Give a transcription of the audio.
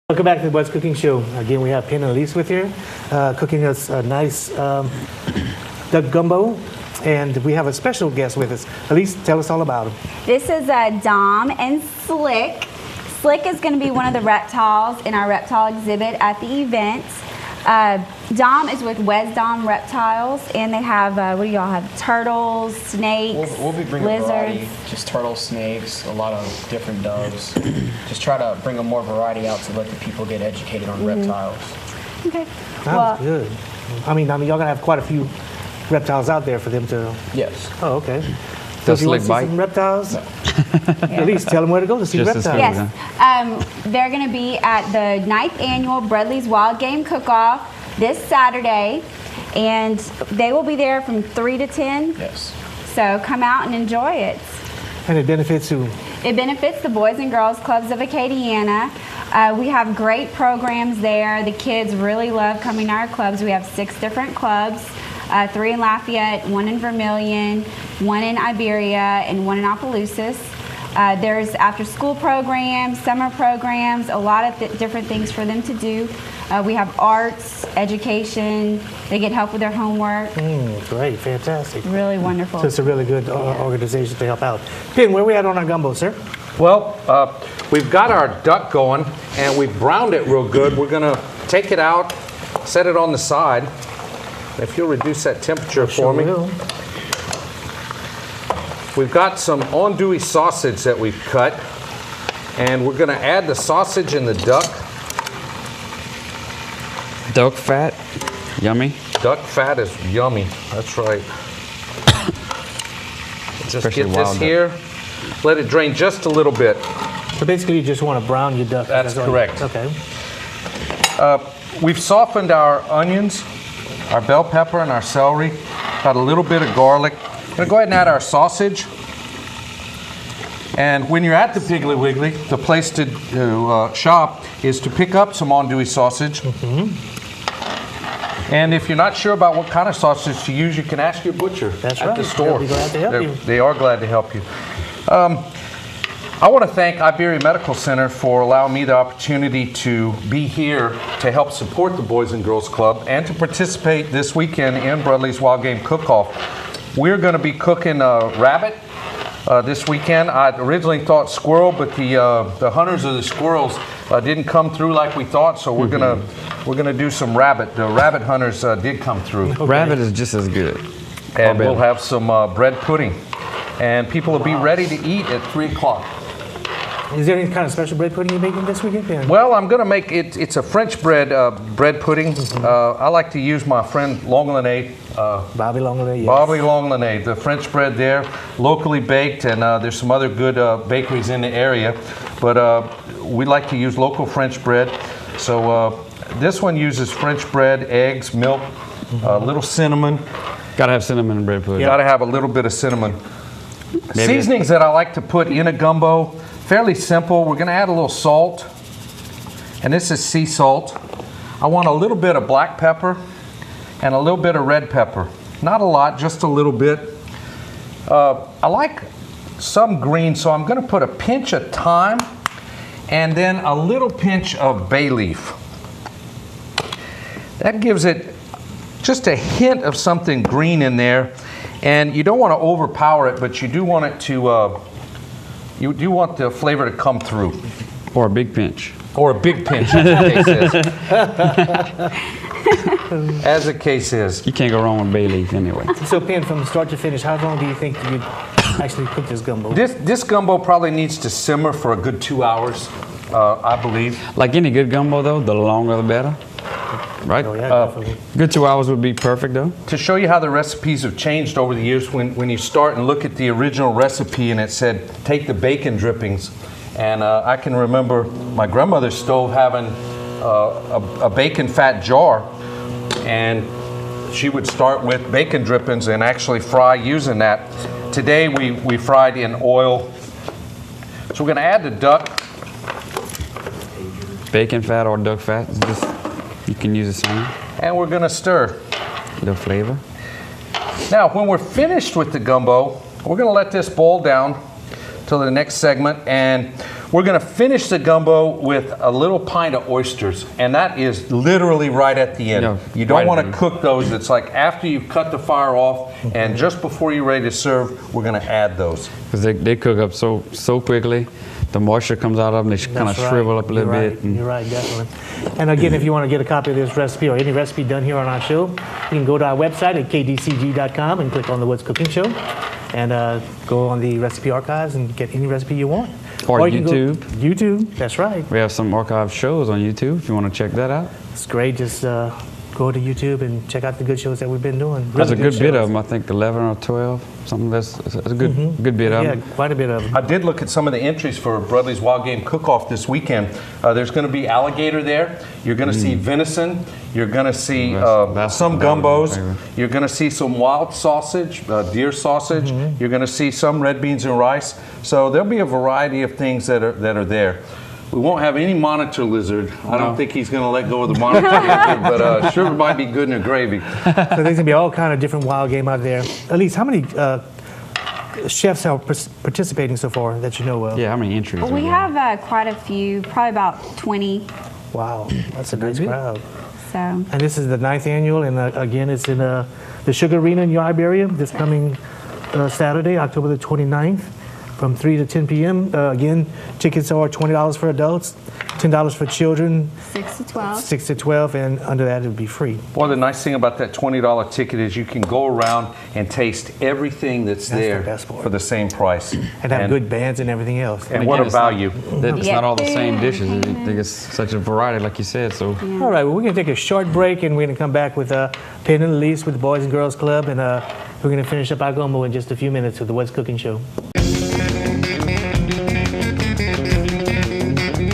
Welcome back to the What's Cooking Show. Again, we have Penn and Elise with here, cooking us a nice duck gumbo, and we have a special guest with us. Elise, tell us all about him. This is Dom and Slick. Slick is going to be one of the reptiles in our reptile exhibit at the event. Dom is with Dom Reptiles, and they have, what do y'all have? Turtles, snakes, we'll be bringing lizards. a variety, just turtles, snakes, a lot of different doves. Just try to bring a more variety out to let the people get educated on reptiles. Okay. Sounds good. I mean, y'all gonna have quite a few reptiles out there for them to. Yes. Oh, okay. So Does if you want Slick to see bite? some reptiles, at least tell them where to go to see Just as reptiles. good. Yes. They're going to be at the 9th annual Brudley's Wild Game Cookoff this Saturday, and they will be there from 3 to 10. Yes. So come out and enjoy it. And it benefits who? It benefits the Boys and Girls Clubs of Acadiana. We have great programs there. The kids really love coming to our clubs. We have 6 different clubs, 3 in Lafayette, 1 in Vermilion, 1 in Iberia, and 1 in Opelousas. There's after-school programs, summer programs, a lot of different things for them to do. We have arts, education. They get help with their homework. Great, fantastic. Really wonderful. So it's a really good organization to help out. Penn, where are we at on our gumbo, sir? Well, we've got our duck going, and we've browned it real good. We're going to take it out, set it on the side. If you'll reduce that temperature for me. Will. We've got some andouille sausage that we've cut, and we're going to add the sausage and the duck. Duck fat, yummy. Duck fat is yummy. That's right. Just Especially get this wild duck. here. Let it drain just a little bit. So basically, you just want to brown your duck. That's all. correct. Okay. We've softened our onions, our bell pepper, and our celery. Got a little bit of garlic. I'm going to go ahead and add our sausage. And when you're at the Piggly Wiggly, the place to shop is to pick up some andouille sausage. And if you're not sure about what kind of sausage to use, you can ask your butcher That's at right. the store. They'll be glad to help you. They are glad to help you. I want to thank Iberia Medical Center for allowing me the opportunity to be here to help support the Boys and Girls Club and to participate this weekend in Brudley's Wild Game Cook-Off. We're going to be cooking rabbit this weekend. I originally thought squirrel, but the hunters of the squirrels didn't come through like we thought, so we're gonna do some rabbit. The rabbit hunters did come through. Rabbit is just as good. And better. we'll have some bread pudding. And people will be ready to eat at 3 o'clock. Is there any kind of special bread pudding you're making this weekend, Penn? Well, I'm going to make it, it's a French bread pudding. I like to use my friend Longlenay, Bobby Longley, yes. Bobby Longlenay, the French bread there, locally baked, and there's some other good bakeries in the area. But we like to use local French bread. So this one uses French bread, eggs, milk, a little cinnamon. Gotta have cinnamon in bread pudding. You got to have a little bit of cinnamon. Maybe- Seasonings that I like to put in a gumbo, fairly simple. We're going to add a little salt, and this is sea salt. I want a little bit of black pepper and a little bit of red pepper. Not a lot, just a little bit. I like some green, so I'm going to put a pinch of thyme and then a little pinch of bay leaf. That gives it just a hint of something green in there, and you don't want to overpower it, but you do want it to, you do want the flavor to come through. Or a big pinch. Or a big pinch, as the case is. As the case is. You can't go wrong with bay leaf anyway. So, Penn, from start to finish, how long do you think you actually cook this gumbo? This gumbo probably needs to simmer for a good 2 hours, I believe. Like any good gumbo though, the longer the better. Right? Oh, yeah, definitely. Good 2 hours would be perfect though. To show you how the recipes have changed over the years, when you start and look at the original recipe and it said, take the bacon drippings. And I can remember my grandmother's stove having a bacon fat jar, and she would start with bacon drippings and actually fry using that. Today we fried in oil. So we're going to add the duck. Bacon fat or duck fat, it's just, you can use the same. And we're going to stir. The flavor. Now, when we're finished with the gumbo, we're going to let this boil down till the next segment, and We're going to finish the gumbo with a little pint of oysters, and that is literally right at the end. Yeah, You don't right want at to the cook those. It's like after you've cut the fire off, and just before you're ready to serve, we're going to add those. Because they cook up so quickly. The moisture comes out of them. They kind of That's right. shrivel up a little You're bit. right. and- You're right, definitely. And again, if you want to get a copy of this recipe or any recipe done here on our show, you can go to our website at kdcg.com and click on the What's Cooking Show, and go on the recipe archives and get any recipe you want. Or you can YouTube. YouTube, that's right. We have some archive shows on YouTube if you want to check that out. It's great. Just go to YouTube and check out the good shows that we've been doing. There's a Really good bit shows. of them. I think 11 or 12. Something that's a good bit of Yeah, them. quite a bit of them. I did look at some of the entries for Brudley's Wild Game Cook-Off this weekend. There's going to be alligator there. You're going to see venison. You're going to see That's some that would be my gumbos. favorite. You're going to see some wild sausage, deer sausage. You're going to see some red beans and rice. So there'll be a variety of things that are there. We won't have any monitor lizard. I don't think he's going to let go of the monitor lizard, but sure might be good in the gravy. So there's going to be all kind of different wild game out there. Elise, how many chefs are participating so far that you know of? Yeah, how many entries? We have quite a few, probably about 20. Wow, that's a nice crowd. So And this is the 9th annual, and again, it's in the Sugar Arena in New Iberia this coming Saturday, October the 29th, from 3 to 10 p.m. Again, tickets are $20 for adults, $10 for children, 6 to 12. 6 to 12, and under that it would be free. Boy, the nice thing about that $20 ticket is you can go around and taste everything that's That's the there best part. for the same price. And have good bands and everything else. And what a Again, it's not- value. It's not all the same dishes. I think it's such a variety, like you said. So All right, well, we're going to take a short break, and we're going to come back with Penn and Elise with the Boys and Girls Club, and we're going to finish up our gumbo in just a few minutes with the What's Cooking Show.